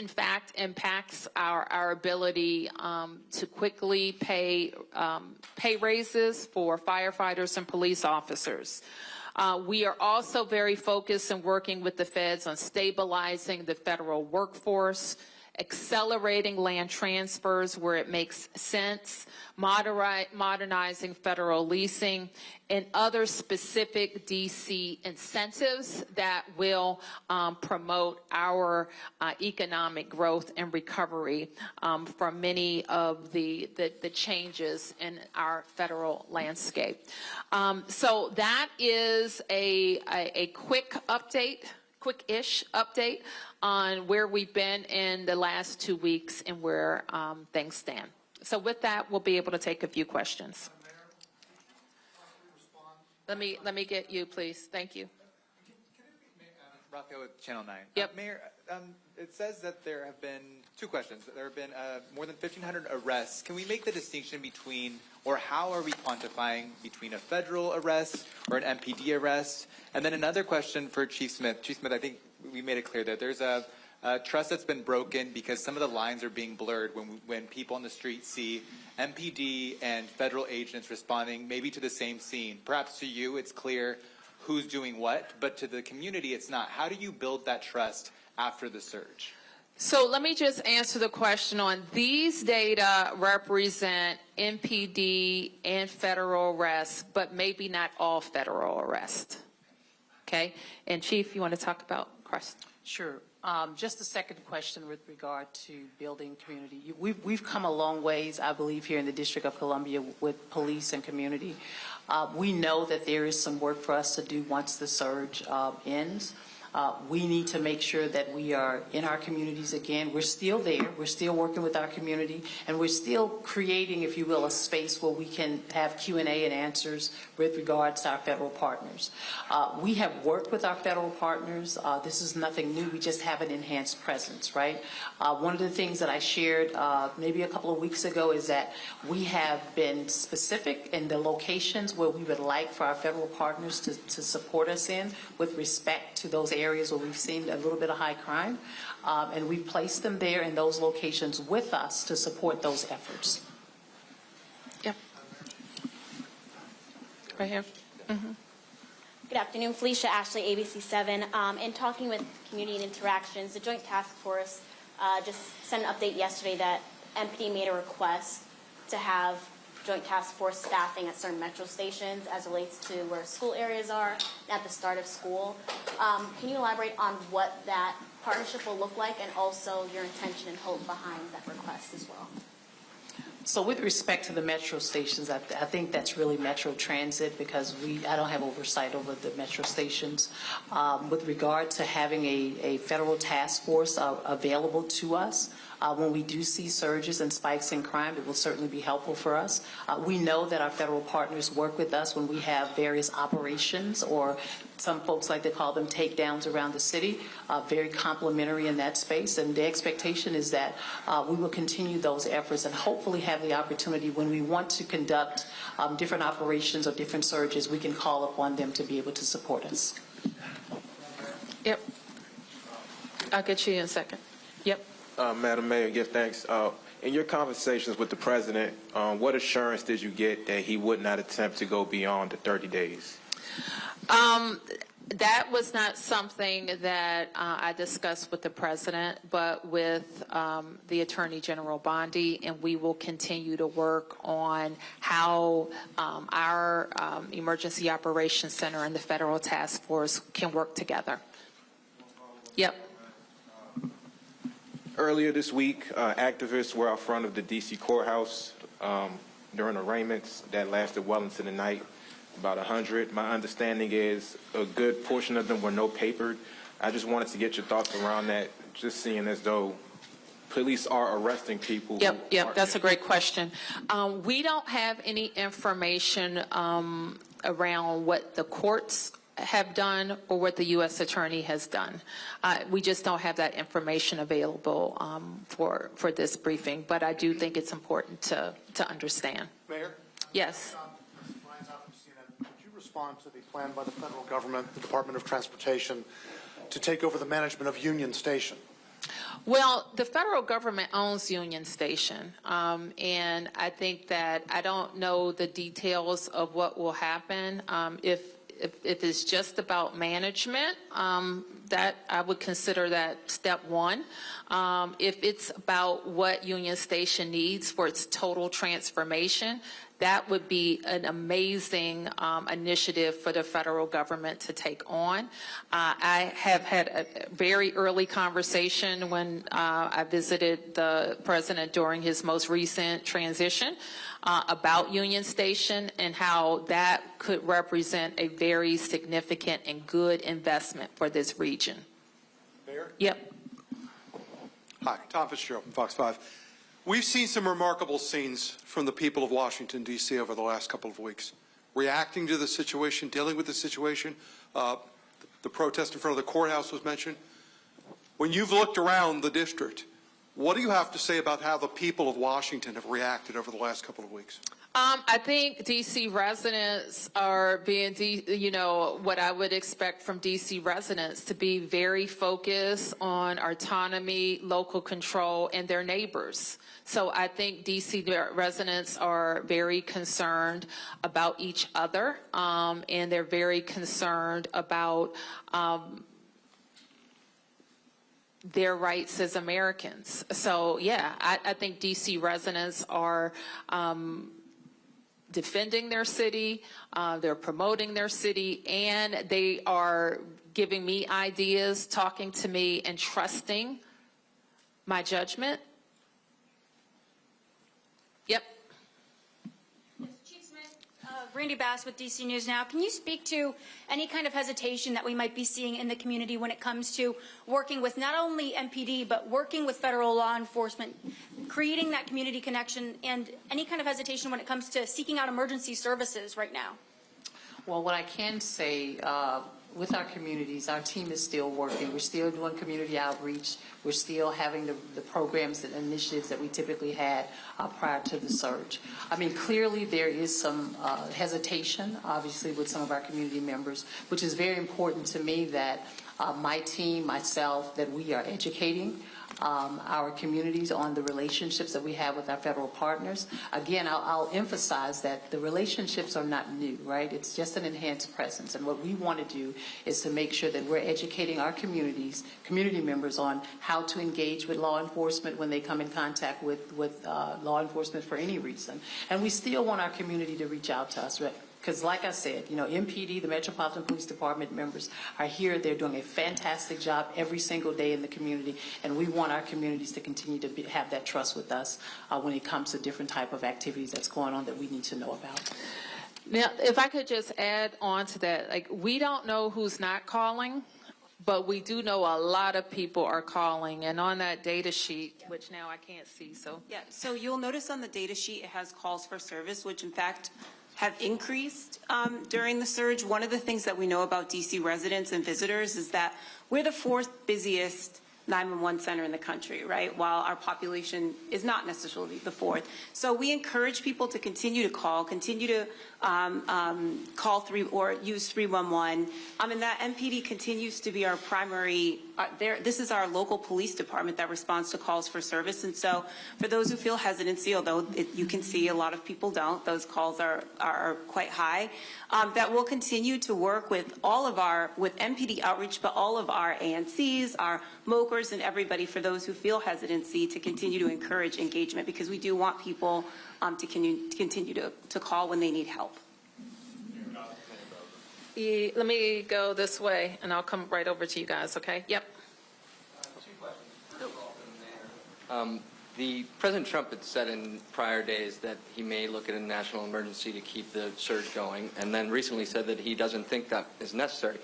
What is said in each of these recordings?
in fact, impacts our ability to quickly pay raises for firefighters and police officers. We are also very focused in working with the feds on stabilizing the federal workforce, accelerating land transfers where it makes sense, modernizing federal leasing, and other specific D.C. incentives that will promote our economic growth and recovery from many of the changes in our federal landscape. So that is a quick update, quick-ish update on where we've been in the last 2 weeks and where things stand. So with that, we'll be able to take a few questions. Let me get you, please. Thank you. Raphael with Channel 9. Yep. Mayor, it says that there have been 2 questions. There have been more than 1,500 arrests. Can we make the distinction between, or how are we quantifying between a federal arrest or an MPD arrest? And then another question for Chief Smith. Chief Smith, I think we made it clear that there's a trust that's been broken because some of the lines are being blurred when people on the street see MPD and federal agents responding maybe to the same scene. Perhaps to you it's clear who's doing what, but to the community it's not. How do you build that trust after the surge? So let me just answer the question on these data represent MPD and federal arrests, but maybe not all federal arrests. Okay? And Chief, you want to talk about Crest? Sure. Just the second question with regard to building community. We've come a long ways, I believe, here in the District of Columbia with police and community. We know that there is some work for us to do once the surge ends. We need to make sure that we are in our communities again. We're still there. We're still working with our community, and we're still creating, if you will, a space where we can have Q&A and answers with regards to our federal partners. We have worked with our federal partners. This is nothing new. We just have an enhanced presence, right? One of the things that I shared maybe a couple of weeks ago is that we have been specific in the locations where we would like for our federal partners to support us in with respect to those areas where we've seen a little bit of high crime, and we've placed them there in those locations with us to support those efforts. Yep. Right here. Mm-hmm. Good afternoon, Felicia Ashley, ABC7. In talking with Community and Interactions, the Joint Task Force just sent an update yesterday that MPD made a request to have Joint Task Force staffing at certain metro stations as it relates to where school areas are at the start of school. Can you elaborate on what that partnership will look like and also your intention and hope behind that request as well? So with respect to the metro stations, I think that's really Metro Transit because I don't have oversight over the metro stations. With regard to having a federal task force available to us, when we do see surges and spikes in crime, it will certainly be helpful for us. We know that our federal partners work with us when we have various operations, or some folks like to call them takedowns around the city, very complementary in that space. And the expectation is that we will continue those efforts and hopefully have the opportunity when we want to conduct different operations or different surges, we can call upon them to be able to support us. Yep. I'll get you in a second. Yep. Madam Mayor, yes, thanks. In your conversations with the President, what assurance did you get that he would not attempt to go beyond the 30 days? That was not something that I discussed with the President, but with the Attorney General Bondi, and we will continue to work on how our Emergency Operations Center and the Federal Task Force can work together. Yep. Earlier this week, activists were out front of the D.C. courthouse during arraignments that lasted well into the night, about 100. My understanding is a good portion of them were no-papered. I just wanted to get your thoughts around that, just seeing as though police are arresting people. Yep, that's a great question. We don't have any information around what the courts have done or what the U.S. Attorney has done. We just don't have that information available for this briefing, but I do think it's important to understand. Mayor? Yes. Could you respond to the plan by the federal government, the Department of Transportation, to take over the management of Union Station? Well, the federal government owns Union Station, and I think that I don't know the details of what will happen. If it's just about management, that I would consider that step one. If it's about what Union Station needs for its total transformation, that would be an amazing initiative for the federal government to take on. I have had a very early conversation when I visited the president during his most recent transition about Union Station and how that could represent a very significant and good investment for this region. Mayor? Yep. Hi, Tom Fitzgerald from Fox 5. We've seen some remarkable scenes from the people of Washington, D.C. over the last couple of weeks, reacting to the situation, dealing with the situation. The protest in front of the courthouse was mentioned. When you've looked around the district, what do you have to say about how the people of Washington have reacted over the last couple of weeks? I think D.C. residents are being, what I would expect from D.C. residents to be very focused on autonomy, local control, and their neighbors. So I think D.C. residents are very concerned about each other, and they're very concerned about their rights as Americans. So, yeah, I think D.C. residents are defending their city, they're promoting their city, and they are giving me ideas, talking to me, and trusting my judgment. Yep. Chief Smith, Randy Bass with DC News Now. Can you speak to any kind of hesitation that we might be seeing in the community when it comes to working with not only MPD, but working with federal law enforcement, creating that community connection, and any kind of hesitation when it comes to seeking out emergency services right now? Well, what I can say with our communities, our team is still working. We're still doing community outreach. We're still having the programs and initiatives that we typically had prior to the surge. I mean, clearly there is some hesitation, obviously, with some of our community members, which is very important to me that my team, myself, that we are educating our communities on the relationships that we have with our federal partners. Again, I'll emphasize that the relationships are not new, right? It's just an enhanced presence. And what we want to do is to make sure that we're educating our communities, community members, on how to engage with law enforcement when they come in contact with law enforcement for any reason. And we still want our community to reach out to us, right? Because like I said, MPD, the Metropolitan Police Department members are here. They're doing a fantastic job every single day in the community, and we want our communities to continue to have that trust with us when it comes to different type of activities that's going on that we need to know about. Now, if I could just add on to that, we don't know who's not calling, but we do know a lot of people are calling. And on that data sheet, which now I can't see, so. Yeah, so you'll notice on the data sheet it has calls for service, which in fact have increased during the surge. One of the things that we know about DC residents and visitors is that we're the fourth busiest 911 center in the country, right? While our population is not necessarily the fourth. So we encourage people to continue to call, continue to call or use 311. And that MPD continues to be our primary, this is our local police department that responds to calls for service. And so for those who feel hesitancy, although you can see a lot of people don't, those calls are quite high, that we'll continue to work with with MPD outreach, but all of our ANCs, our MOCRs, and everybody, for those who feel hesitancy, to continue to encourage engagement, because we do want people to continue to call when they need help. Let me go this way, and I'll come right over to you guys, okay? Yep. Two questions. The President Trump had said in prior days that he may look at a national emergency to keep the surge going, and then recently said that he doesn't think that is necessary.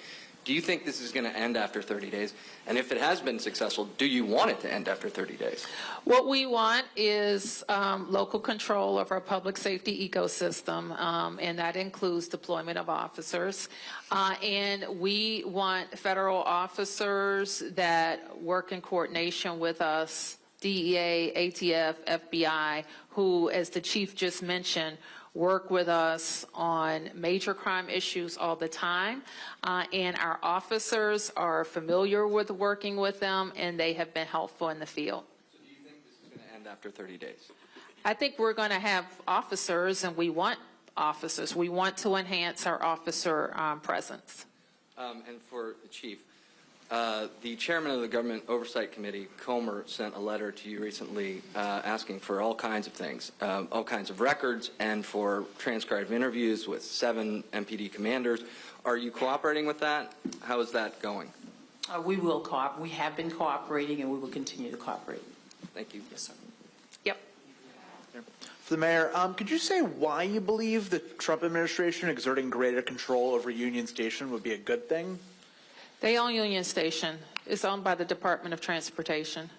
Do you think this is going to end after 30 days? And if it has been successful, do you want it to end after 30 days? What we want is local control of our public safety ecosystem, and that includes deployment of officers. And we want federal officers that work in coordination with us, DEA, ATF, FBI, who, as the chief just mentioned, work with us on major crime issues all the time, and our officers are familiar with working with them, and they have been helpful in the field. So do you think this is going to end after 30 days? I think we're going to have officers, and we want officers. We want to enhance our officer presence. And for the chief, the chairman of the Government Oversight Committee, Comer, sent a letter to you recently asking for all kinds of things, all kinds of records, and for transcribed interviews with 7 MPD commanders. Are you cooperating with that? How is that going? We will cooperate. We have been cooperating, and we will continue to cooperate. Thank you. Yes, sir. Yep. For the mayor, could you say why you believe the Trump administration exerting greater control over Union Station would be a good thing? They own Union Station. It's owned by the Department of Transportation.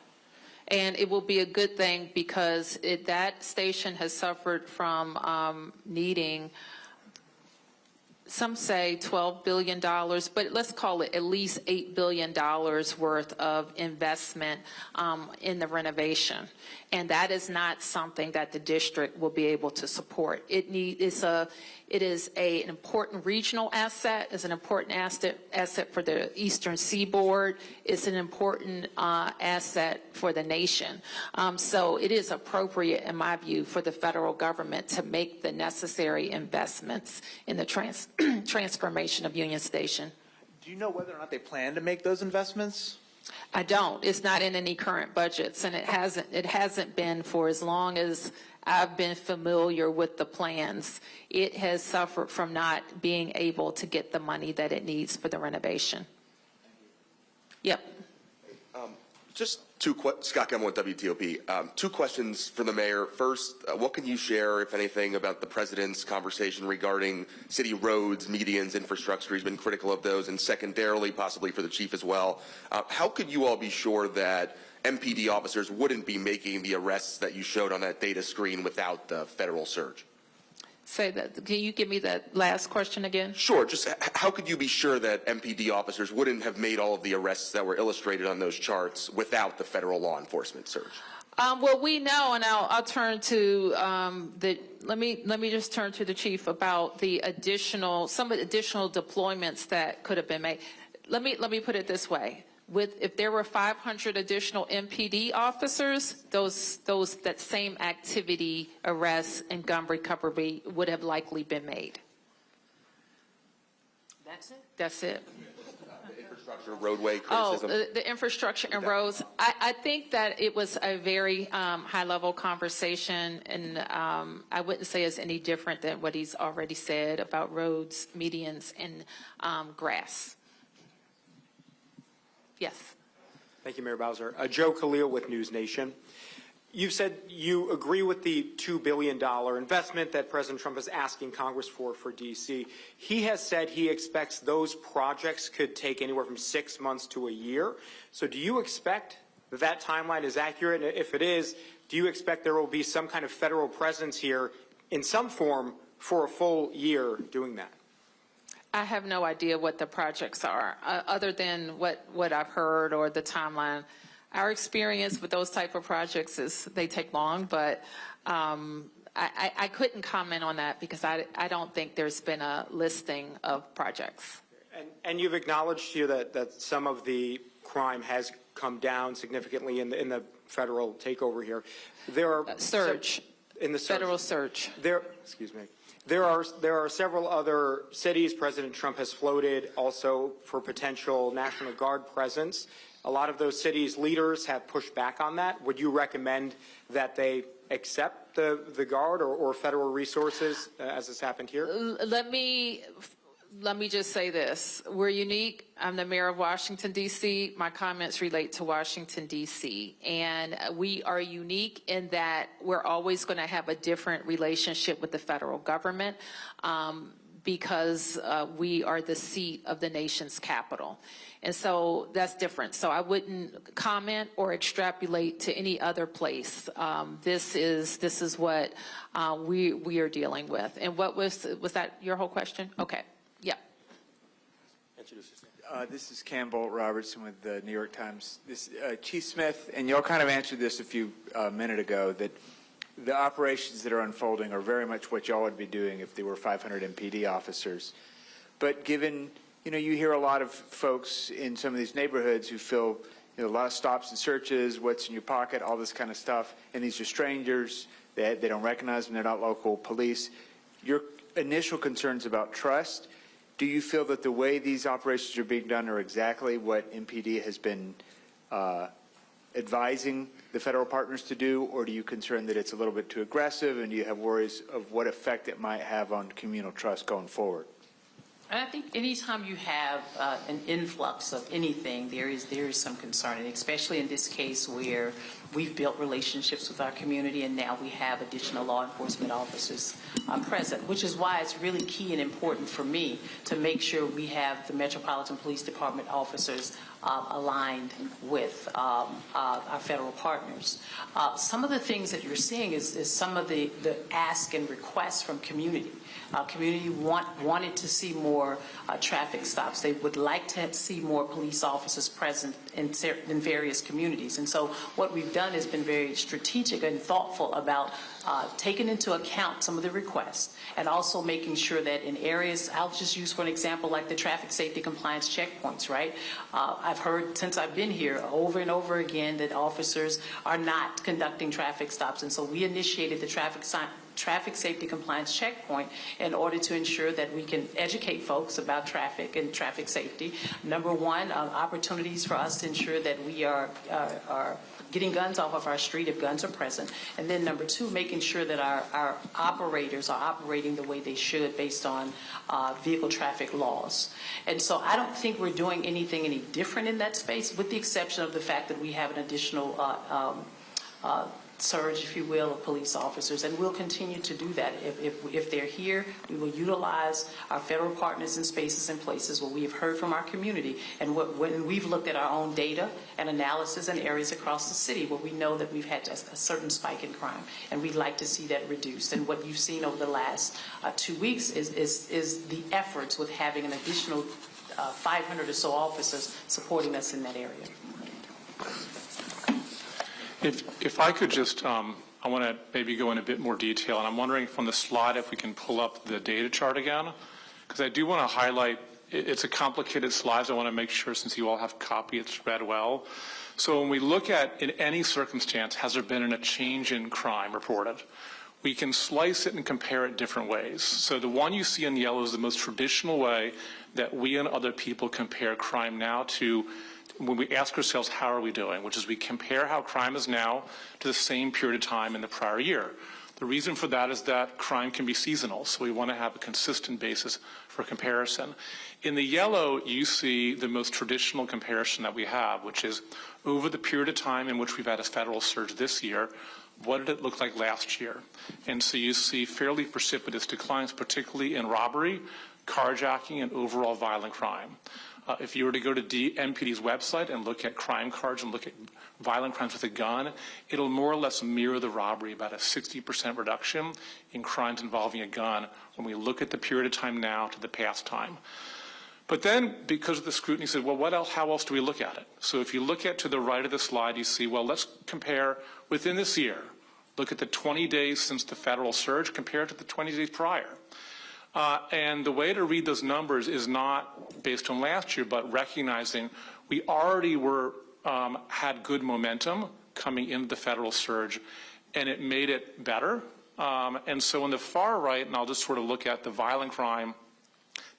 And it will be a good thing because that station has suffered from needing, some say $12 billion, but let's call it at least $8 billion worth of investment in the renovation. And that is not something that the district will be able to support. It is an important regional asset. It's an important asset for the Eastern Seaboard. It's an important asset for the nation. So it is appropriate, in my view, for the federal government to make the necessary investments in the transformation of Union Station. Do you know whether or not they plan to make those investments? I don't. It's not in any current budgets, and it hasn't been for as long as I've been familiar with the plans. It has suffered from not being able to get the money that it needs for the renovation. Yep. Just Scott Gemmell with WTOP. 2 questions for the mayor. First, what can you share, if anything, about the president's conversation regarding city roads, medians, infrastructure? He's been critical of those. And secondarily, possibly for the chief as well, how could you all be sure that MPD officers wouldn't be making the arrests that you showed on that data screen without the federal surge? Say that. Can you give me that last question again? Sure. Just how could you be sure that MPD officers wouldn't have made all of the arrests that were illustrated on those charts without the federal law enforcement surge? Well, we know, and I'll turn to let me just turn to the chief about some additional deployments that could have been made. Let me put it this way. If there were 500 additional MPD officers, that same activity, arrests, and gun recovery would have likely been made. That's it? That's it. The infrastructure, roadway criticism. The infrastructure and roads. I think that it was a very high-level conversation, and I wouldn't say it's any different than what he's already said about roads, medians, and grass. Yes. Thank you, Mayor Bowser. Joe Khalil with News Nation. You've said you agree with the $2 billion investment that President Trump is asking Congress for D.C. He has said he expects those projects could take anywhere from 6 months to a year. So do you expect that timeline is accurate? And if it is, do you expect there will be some kind of federal presence here in some form for a full year doing that? I have no idea what the projects are, other than what I've heard or the timeline. Our experience with those type of projects is they take long, but I couldn't comment on that because I don't think there's been a listing of projects. And you've acknowledged here that some of the crime has come down significantly in the federal takeover here. There are surge in the federal surge. Excuse me. There are several other cities President Trump has floated also for potential National Guard presence. A lot of those cities' leaders have pushed back on that. Would you recommend that they accept the Guard or federal resources as has happened here? Let me just say this. We're unique. I'm the mayor of Washington, D.C. My comments relate to Washington, D.C. And we are unique in that we're always going to have a different relationship with the federal government because we are the seat of the nation's capital. And so that's different. So I wouldn't comment or extrapolate to any other place. This is what we are dealing with. And what was that your whole question? Okay. Yeah. This is Campbell Robertson with the New York Times. Chief Smith, and you all kind of answered this a few minutes ago, that the operations that are unfolding are very much what y'all would be doing if there were 500 MPD officers. But given, you hear a lot of folks in some of these neighborhoods who feel, a lot of stops and searches, what's in your pocket, all this kind of stuff, and these are strangers, they don't recognize them, they're not local police. Your initial concerns about trust, do you feel that the way these operations are being done are exactly what MPD has been advising the federal partners to do, or do you concern that it's a little bit too aggressive, and do you have worries of what effect it might have on communal trust going forward? And I think anytime you have an influx of anything, there is some concern, and especially in this case where we've built relationships with our community and now we have additional law enforcement officers present, which is why it's really key and important for me to make sure we have the Metropolitan Police Department officers aligned with our federal partners. Some of the things that you're seeing is some of the ask and requests from community. Community wanted to see more traffic stops. They would like to see more police officers present in various communities. And so what we've done has been very strategic and thoughtful about taking into account some of the requests and also making sure that in areas, I'll just use for an example like the traffic safety compliance checkpoints, right? I've heard since I've been here over and over again that officers are not conducting traffic stops. And so we initiated the traffic safety compliance checkpoint in order to ensure that we can educate folks about traffic and traffic safety. Number one, opportunities for us to ensure that we are getting guns off of our street if guns are present. And then number two, making sure that our operators are operating the way they should based on vehicle traffic laws. And so I don't think we're doing anything any different in that space, with the exception of the fact that we have an additional surge, if you will, of police officers, and we'll continue to do that. If they're here, we will utilize our federal partners in spaces and places where we have heard from our community, and when we've looked at our own data and analysis in areas across the city where we know that we've had a certain spike in crime, and we'd like to see that reduced. And what you've seen over the last 2 weeks is the efforts with having an additional 500 or so officers supporting us in that area. If I could just, I want to maybe go in a bit more detail, and I'm wondering from the slide if we can pull up the data chart again, because I do want to highlight, it's a complicated slide, so I want to make sure, since you all have a copy, it's read well. So when we look at, in any circumstance, has there been a change in crime reported? We can slice it and compare it different ways. So the one you see in yellow is the most traditional way that we and other people compare crime now to when we ask ourselves, how are we doing? Which is we compare how crime is now to the same period of time in the prior year. The reason for that is that crime can be seasonal, so we want to have a consistent basis for comparison. In the yellow, you see the most traditional comparison that we have, which is over the period of time in which we've had a federal surge this year, what did it look like last year? And so you see fairly precipitous declines, particularly in robbery, carjacking, and overall violent crime. If you were to go to MPD's website and look at crime cards and look at violent crimes with a gun, it'll more or less mirror the robbery, about a 60% reduction in crimes involving a gun when we look at the period of time now to the past time. But then, because of the scrutiny, said, well, what else? How else do we look at it? So if you look at to the right of the slide, you see, well, let's compare within this year. Look at the 20 days since the federal surge compared to the 20 days prior. And the way to read those numbers is not based on last year, but recognizing we already had good momentum coming into the federal surge, and it made it better. And so on the far right, and I'll just sort of look at the violent crime,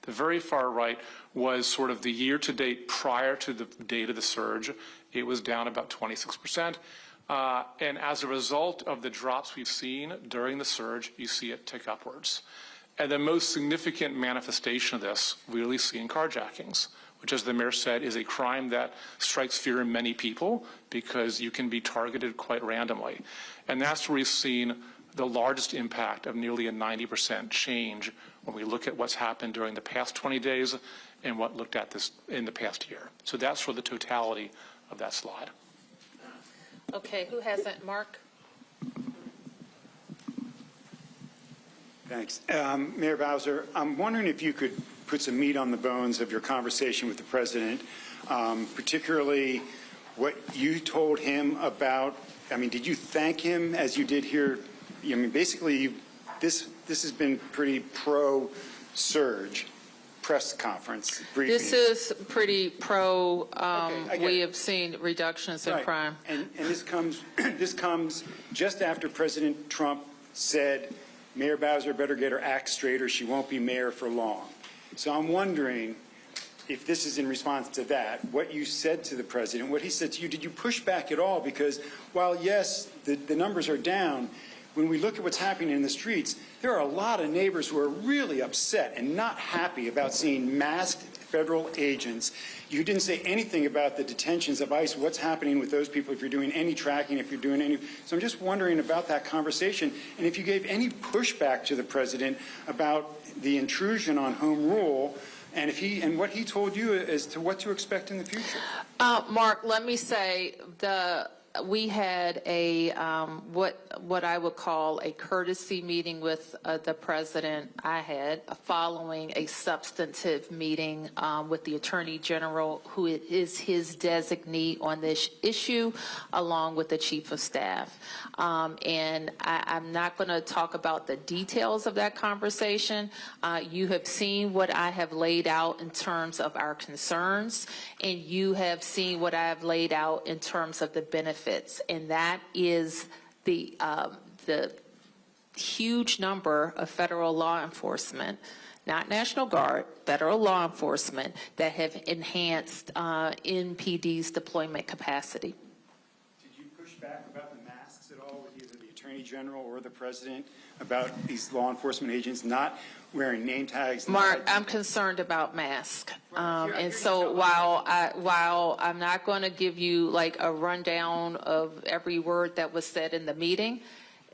the very far right was sort of the year-to-date prior to the date of the surge. It was down about 26%. And as a result of the drops we've seen during the surge, you see it tick upwards. And the most significant manifestation of this we really see in carjackings, which, as the mayor said, is a crime that strikes fear in many people because you can be targeted quite randomly. And that's where we've seen the largest impact of nearly a 90% change when we look at what's happened during the past 20 days and what looked at this in the past year. So that's for the totality of that slide. Okay, who hasn't? Mark? Thanks. Mayor Bowser, I'm wondering if you could put some meat on the bones of your conversation with the president, particularly what you told him about, I mean, did you thank him as you did here I mean, basically, this has been pretty pro-surge press conference briefing. This is pretty pro, I get we it. have seen reductions in Right. crime. And this comes just after President Trump said, Mayor Bowser better get her act straight or she won't be mayor for long. So I'm wondering if this is in response to that, what you said to the president, what he said to you, did you push back at all? Because while, yes, the numbers are down, when we look at what's happening in the streets, there are a lot of neighbors who are really upset and not happy about seeing masked federal agents. You didn't say anything about the detentions of ICE, what's happening with those people, if you're doing any tracking, if you're doing any. So I'm just wondering about that conversation, and if you gave any pushback to the president about the intrusion on home rule, and what he told you as to what to expect in the future. Mark, let me say we had a what I would call a courtesy meeting with the president. I had following a substantive meeting with the Attorney General, who is his designee on this issue, along with the Chief of Staff. And I'm not going to talk about the details of that conversation. You have seen what I have laid out in terms of our concerns, and you have seen what I have laid out in terms of the benefits. And that is the huge number of federal law enforcement, not National Guard, federal law enforcement, that have enhanced NPD's deployment capacity. Did you push back about the masks at all with either the Attorney General or the President about these law enforcement agents not wearing name tags? Mark, I'm concerned about masks. And so while I'm not going to give you like a rundown of every word that was said in the meeting,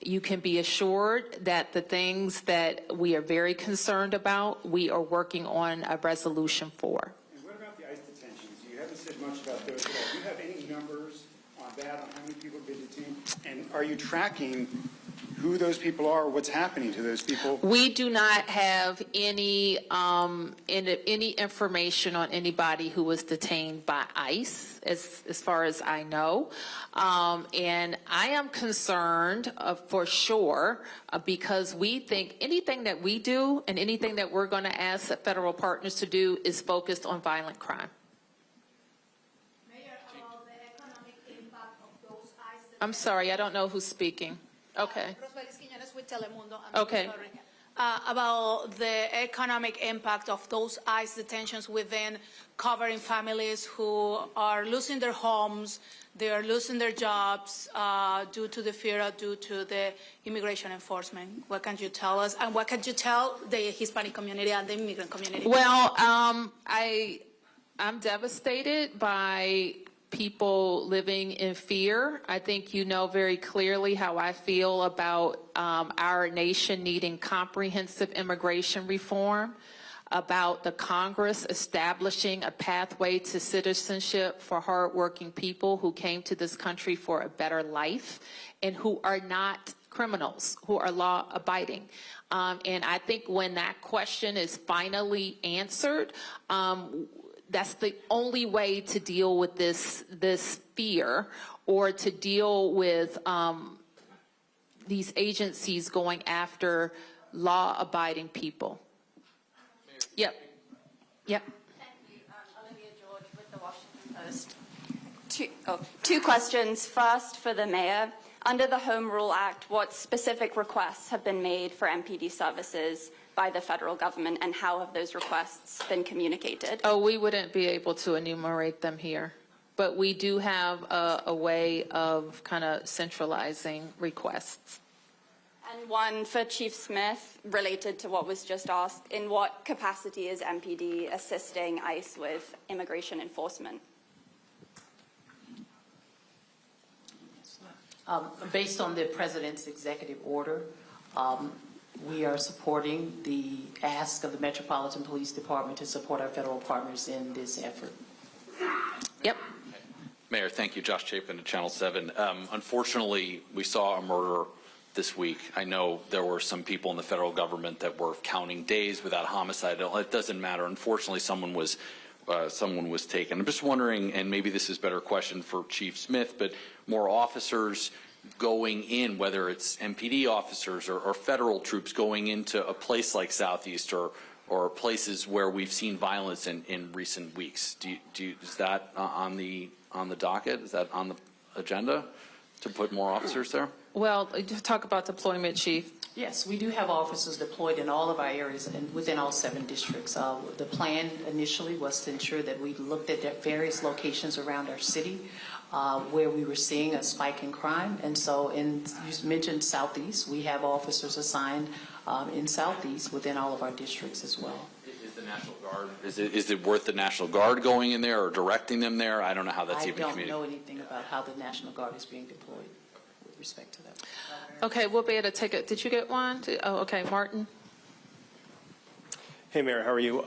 you can be assured that the things that we are very concerned about, we are working on a resolution for. And what about the ICE detentions? You haven't said much about those at all. Do you have any numbers on that, on how many people have been detained? And are you tracking who those people are, what's happening to those people? We do not have any information on anybody who was detained by ICE, as far as I know. And I am concerned for sure because we think anything that we do and anything that we're going to ask the federal partners to do is focused on violent crime. I'm sorry, I don't know who's speaking. Okay. Okay. About the economic impact of those ICE detentions within covering families who are losing their homes, they are losing their jobs due to the fear, due to the immigration enforcement. What can you tell us? And what can you tell the Hispanic community and the immigrant community? Well, I'm devastated by people living in fear. I think you know very clearly how I feel about our nation needing comprehensive immigration reform, about the Congress establishing a pathway to citizenship for hardworking people who came to this country for a better life and who are not criminals, who are law-abiding. And I think when that question is finally answered, that's the only way to deal with this fear, or to deal with these agencies going after law-abiding people. Yep. Thank you. Olivia George with the Washington Post. Two questions. First, for the mayor. Under the Home Rule Act, what specific requests have been made for MPD services by the federal government, and how have those requests been communicated? Oh, we wouldn't be able to enumerate them here, but we do have a way of kind of centralizing requests. And one for Chief Smith, related to what was just asked. In what capacity is MPD assisting ICE with immigration enforcement? Based on the President's executive order, we are supporting the ask of the Metropolitan Police Department to support our federal partners in this effort. Yep. Mayor, thank you. Josh Chapin to Channel 7. Unfortunately, we saw a murder this week. I know there were some people in the federal government that were counting days without homicide. It doesn't matter. Unfortunately, someone was taken. I'm just wondering, and maybe this is a better question for Chief Smith, but more officers going in, whether it's MPD officers or federal troops going into a place like Southeast or places where we've seen violence in recent weeks. Is that on the docket? Is that on the agenda to put more officers there? Well, just talk about deployment, Chief. Yes, we do have officers deployed in all of our areas and within all 7 districts. The plan initially was to ensure that we looked at various locations around our city where we were seeing a spike in crime. And so you mentioned Southeast. We have officers assigned in Southeast within all of our districts as well. Is the National Guard, is it worth the National Guard going in there or directing them there? I don't know how that's even communicated. I don't know anything about how the National Guard is being deployed with respect to that. Okay, we'll be able to take it. Did you get one? Oh, okay, Martin. Hey, Mayor, how are you?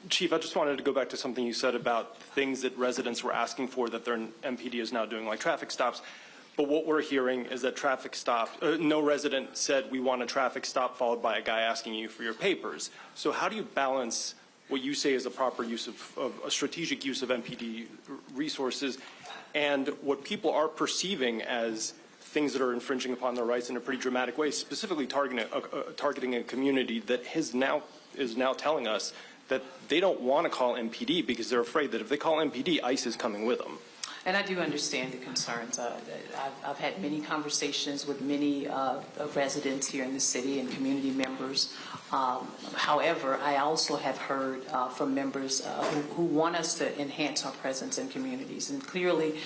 Chief, I just wanted to go back to something you said about things that residents were asking for that their MPD is now doing, like traffic stops. But what we're hearing is that traffic stop, no resident said we want a traffic stop followed by a guy asking you for your papers. So how do you balance what you say is a proper use of a strategic use of MPD resources and what people are perceiving as things that are infringing upon their rights in a pretty dramatic way, specifically targeting a community that is now telling us that they don't want to call MPD because they're afraid that if they call MPD, ICE is coming with them. And I do understand the concerns. I've had many conversations with many residents here in the city and community members. However, I also have heard from members who want us to enhance our presence in communities. And clearly,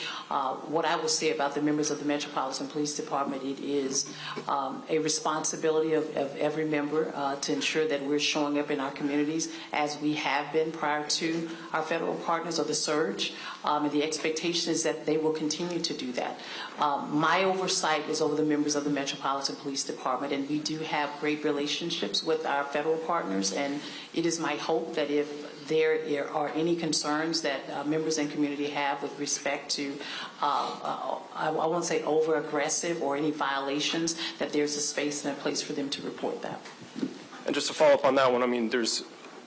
what I will say about the members of the Metropolitan Police Department, it is a responsibility of every member to ensure that we're showing up in our communities as we have been prior to our federal partners or the surge. And the expectation is that they will continue to do that. My oversight is over the members of the Metropolitan Police Department, and we do have great relationships with our federal partners, and it is my hope that if there are any concerns that members in community have with respect to, I won't say over-aggressive or any violations, that there's a space and a place for them to report that. And just to follow up on that one, I mean, there's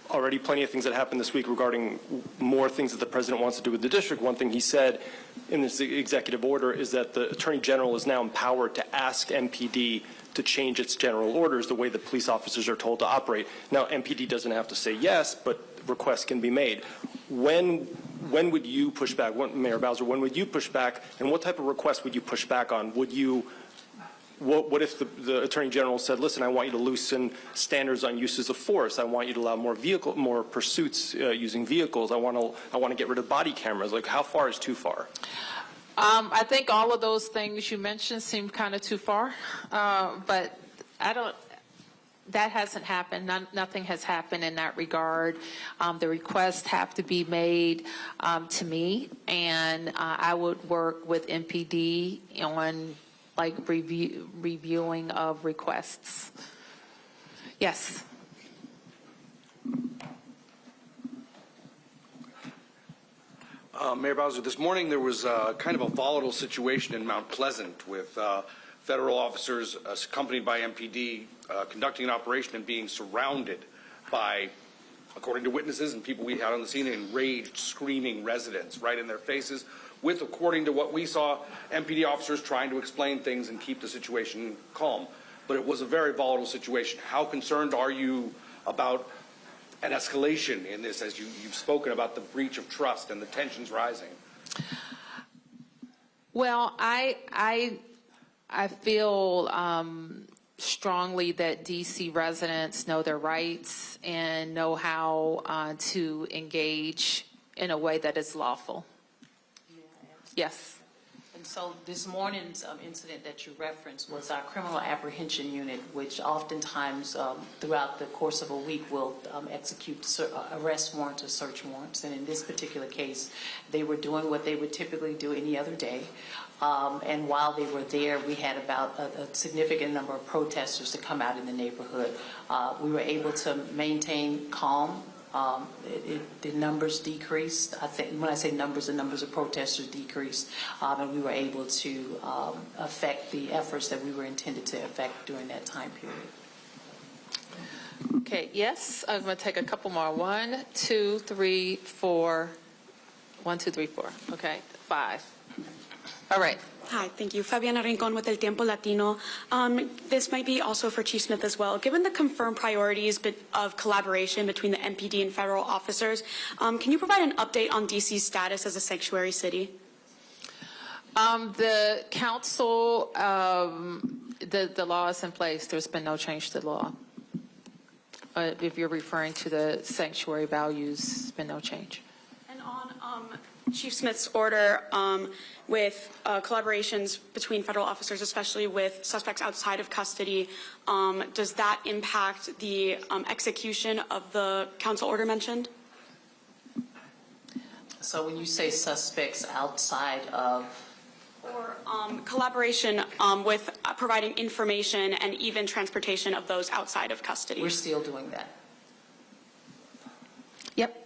already plenty of things that happened this week regarding more things that the president wants to do with the district. One thing he said in this executive order is that the Attorney General is now empowered to ask MPD to change its general orders the way that police officers are told to operate. Now, MPD doesn't have to say yes, but requests can be made. When would you push back? Mayor Bowser, when would you push back, and what type of request would you push back on? Would you What if the Attorney General said, listen, I want you to loosen standards on uses of force. I want you to allow more pursuits using vehicles. I want to get rid of body cameras. Like, how far is too far? I think all of those things you mentioned seem kind of too far, but that hasn't happened. Nothing has happened in that regard. The requests have to be made to me, and I would work with MPD on reviewing of requests. Yes. Mayor Bowser, this morning there was kind of a volatile situation in Mount Pleasant with federal officers accompanied by MPD conducting an operation and being surrounded by, according to witnesses and people we had on the scene, enraged, screaming residents right in their faces with, according to what we saw, MPD officers trying to explain things and keep the situation calm. But it was a very volatile situation. How concerned are you about an escalation in this, as you've spoken about the breach of trust and the tensions rising? Well, I feel strongly that D.C. residents know their rights and know how to engage in a way that is lawful. Yes. And so this morning's incident that you referenced was our criminal apprehension unit, which oftentimes throughout the course of a week will execute arrest warrants or search warrants. And in this particular case, they were doing what they would typically do any other day. And while they were there, we had about a significant number of protesters to come out in the neighborhood. We were able to maintain calm. The numbers decreased. I think when I say numbers, the numbers of protesters decreased, and we were able to affect the efforts that we were intended to affect during that time period. Okay, yes, I'm going to take a couple more. 1, 2, 3, 4. 1, 2, 3, 4. Okay, 5. All right, Hi, thank you. Fabiana Rincon with El Tiempo Latino. This might be also for Chief Smith as well. Given the confirmed priorities of collaboration between the MPD and federal officers, can you provide an update on DC's status as a sanctuary city? The council, the law is in place. There's been no change to the law. If you're referring to the sanctuary values, there's been no change. And on Chief Smith's order with collaborations between federal officers, especially with suspects outside of custody, does that impact the execution of the council order mentioned? So when you say suspects outside of? Or collaboration with providing information and even transportation of those outside of custody. We're still doing that. Yep.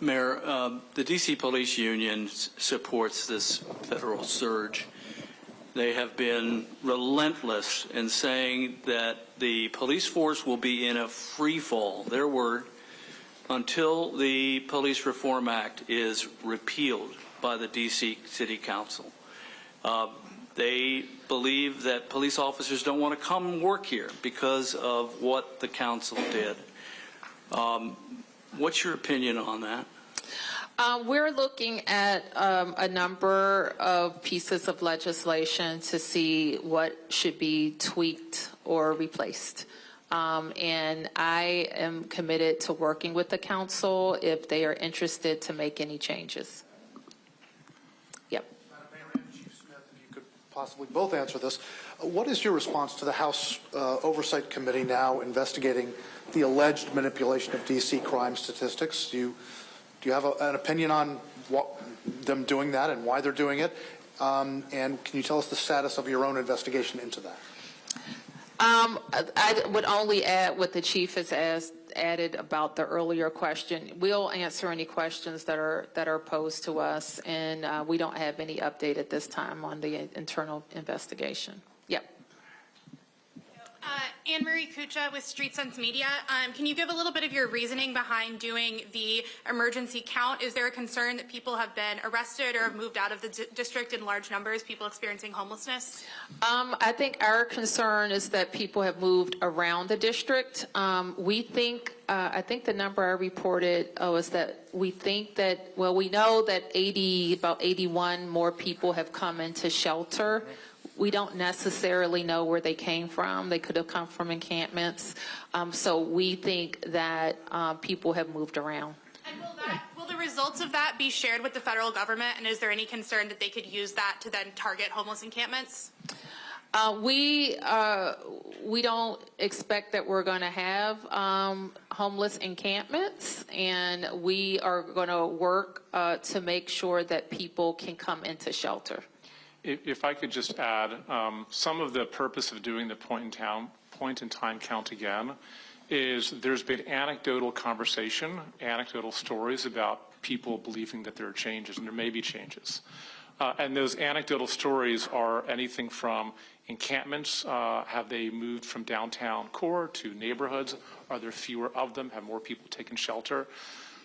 Mayor, the D.C. Police Union supports this federal surge. They have been relentless in saying that the police force will be in a free fall, their word, until the Police Reform Act is repealed by the D.C. City Council. They believe that police officers don't want to come work here because of what the council did. What's your opinion on that? We're looking at a number of pieces of legislation to see what should be tweaked or replaced. And I am committed to working with the council if they are interested to make any changes. Yep. Madam Mayor and Chief Smith, if you could possibly both answer this. What is your response to the House Oversight Committee now investigating the alleged manipulation of D.C. crime statistics? Do you have an opinion on them doing that and why they're doing it? And can you tell us the status of your own investigation into that? I would only add what the chief has added about the earlier question. We'll answer any questions that are posed to us, and we don't have any update at this time on the internal investigation. Yep. Anne-Marie Kucha with Street Sense Media. Can you give a little bit of your reasoning behind doing the emergency count? Is there a concern that people have been arrested or have moved out of the district in large numbers, people experiencing homelessness? I think our concern is that people have moved around the district. We think, I think the number I reported is that we think that, well, we know that about 81 more people have come into shelter. We don't necessarily know where they came from. They could have come from encampments. So we think that people have moved around. And will the results of that be shared with the federal government? And is there any concern that they could use that to then target homeless encampments? We don't expect that we're going to have homeless encampments, and we are going to work to make sure that people can come into shelter. If I could just add, some of the purpose of doing the point in time count again is there's been anecdotal conversation, anecdotal stories about people believing that there are changes, and there may be changes. And those anecdotal stories are anything from encampments. Have they moved from downtown core to neighborhoods? Are there fewer of them? Have more people taken shelter?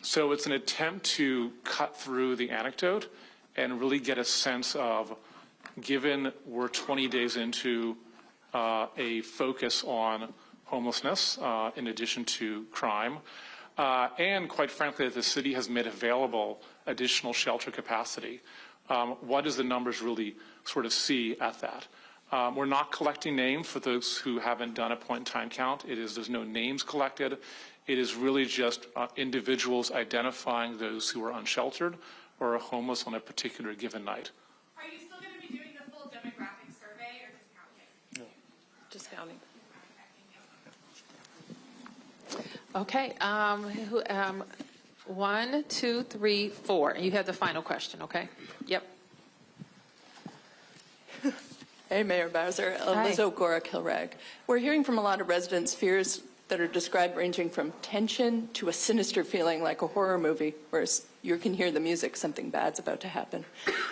So it's an attempt to cut through the anecdote and really get a sense of, given we're 20 days into a focus on homelessness in addition to crime, and quite frankly, that the city has made available additional shelter capacity. What does the numbers really sort of see at that? We're not collecting names for those who haven't done a point-in-time count. There's no names collected. It is really just individuals identifying those who are unsheltered or are homeless on a particular given night. Are you still going to be doing the full demographic survey or just counting? No. Just counting. Okay. 1, 2, 3, 4. And you have the final question, okay? Yep. Hey, Mayor Bowser. Liz O'Gora, Kilrag. We're hearing from a lot of residents fears that are described ranging from tension to a sinister feeling like a horror movie, whereas you can hear the music, something bad's about to happen.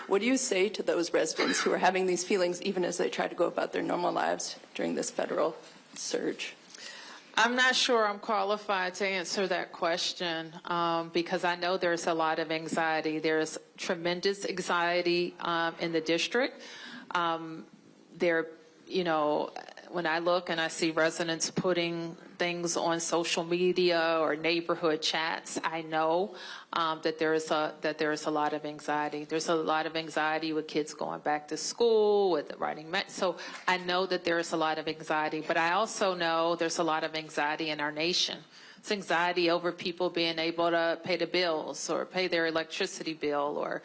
What do you say to those residents who are having these feelings even as they try to go about their normal lives during this federal surge? I'm not sure I'm qualified to answer that question because I know there's a lot of anxiety. There's tremendous anxiety in the district. There, you know, when I look and I see residents putting things on social media or neighborhood chats, I know that there is a lot of anxiety. There's a lot of anxiety with kids going back to school, with writing. So I know that there is a lot of anxiety, but I also know there's a lot of anxiety in our nation. It's anxiety over people being able to pay the bills or pay their electricity bill, or,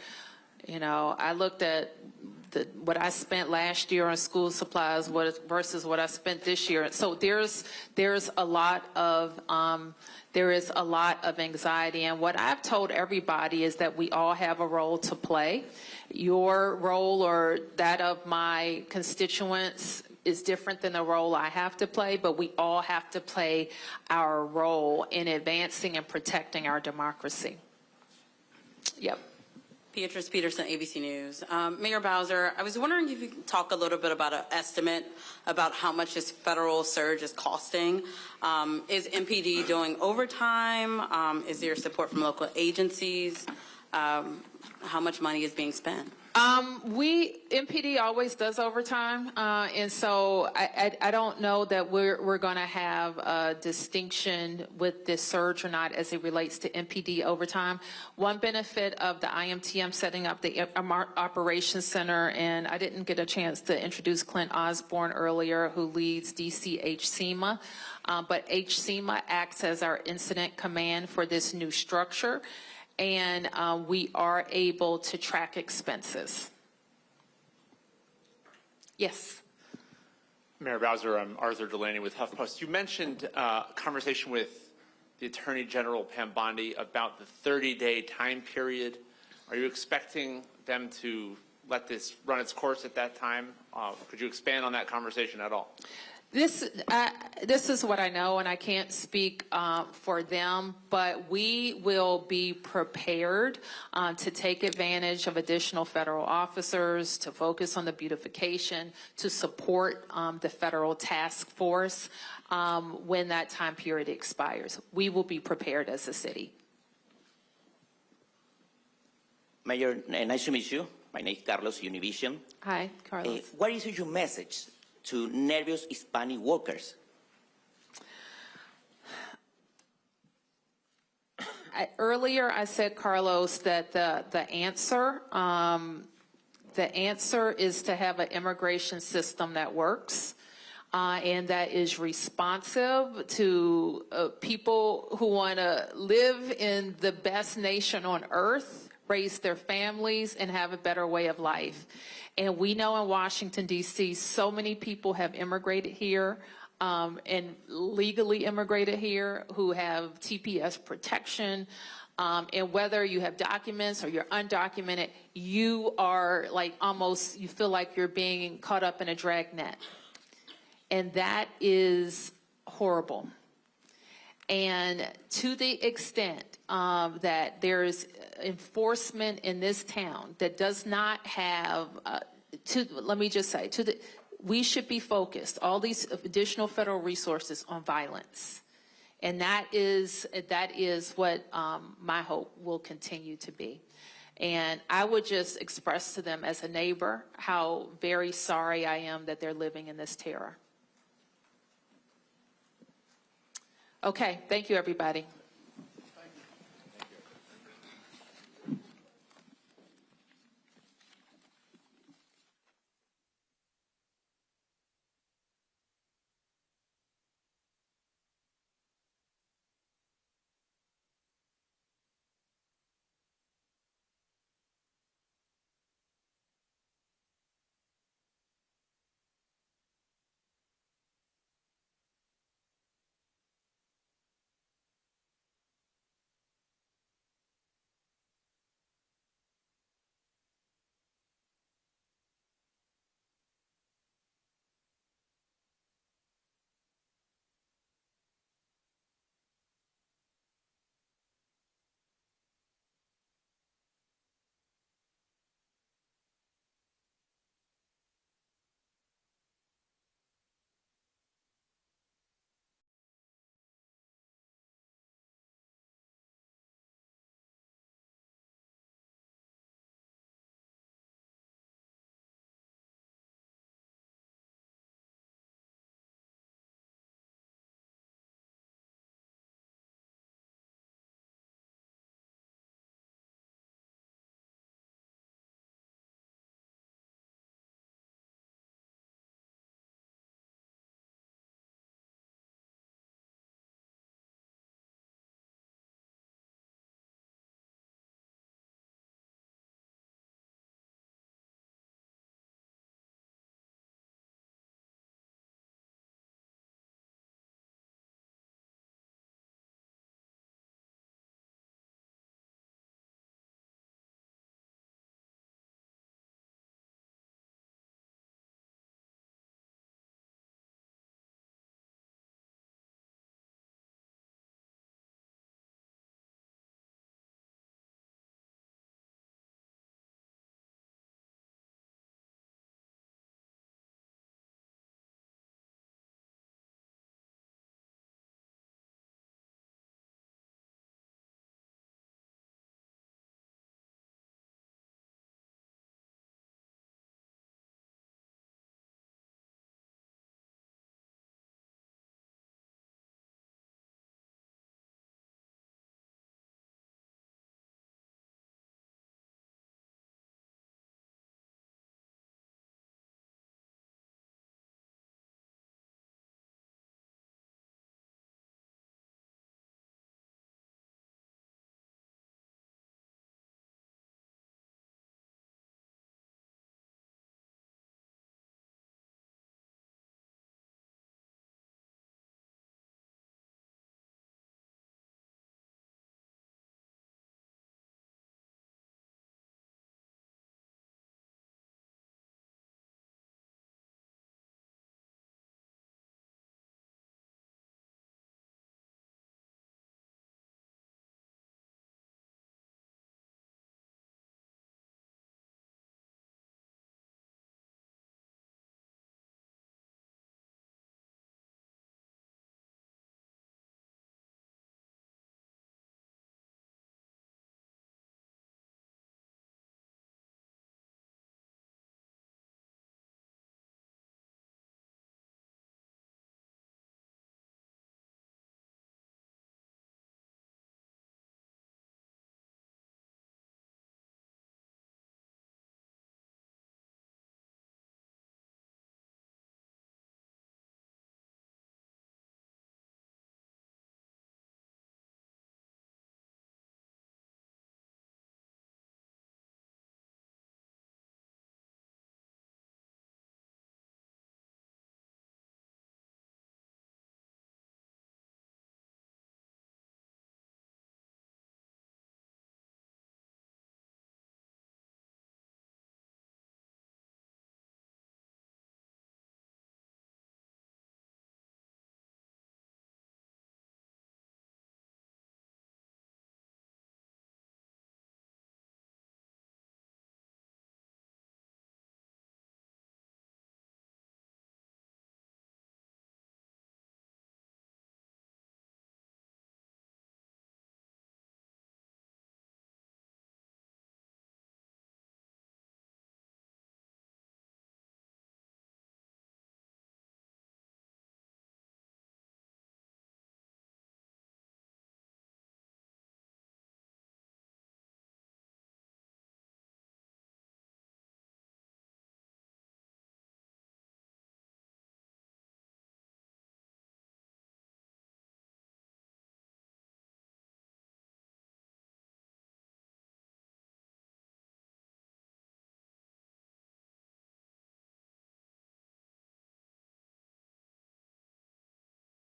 you know, I looked at what I spent last year on school supplies versus what I spent this year. So there's a lot of anxiety, and what I've told everybody is that we all have a role to play. Your role or that of my constituents is different than the role I have to play, but we all have to play our role in advancing and protecting our democracy. Yep. Beatrice Peterson, ABC News. Mayor Bowser, I was wondering if you could talk a little bit about an estimate about how much this federal surge is costing. Is MPD doing overtime? Is there support from local agencies? How much money is being spent? MPD always does overtime, and so I don't know that we're going to have a distinction with this surge or not as it relates to MPD overtime. One benefit of the IMTM setting up the Operations Center, and I didn't get a chance to introduce Clint Osborne earlier, who leads DC HCMA, but HCMA acts as our incident command for this new structure. And we are able to track expenses. Yes. Mayor Bowser, I'm Arthur Delaney with HuffPost. You mentioned a conversation with the Attorney General Pam Bondi about the 30-day time period. Are you expecting them to let this run its course at that time? Could you expand on that conversation at all? This is what I know, and I can't speak for them, but we will be prepared to take advantage of additional federal officers, to focus on the beautification, to support the federal task force when that time period expires. We will be prepared as a city. Mayor, nice to meet you. My name is Carlos, Univision. Hi, Carlos. What is your message to nervous Hispanic workers? Earlier I said, Carlos, that the answer is to have an immigration system that works and that is responsive to people who want to live in the best nation on earth, raise their families, and have a better way of life. And we know in Washington, D.C., so many people have immigrated here and legally immigrated here who have TPS protection. And whether you have documents or you're undocumented, you are like almost, you feel like you're being caught up in a dragnet. And that is horrible. And to the extent that there is enforcement in this town that does not have, let me just say, we should be focused, all these additional federal resources, on violence. And that is what my hope will continue to be. And I would just express to them as a neighbor how very sorry I am that they're living in this terror. Okay, thank you, everybody.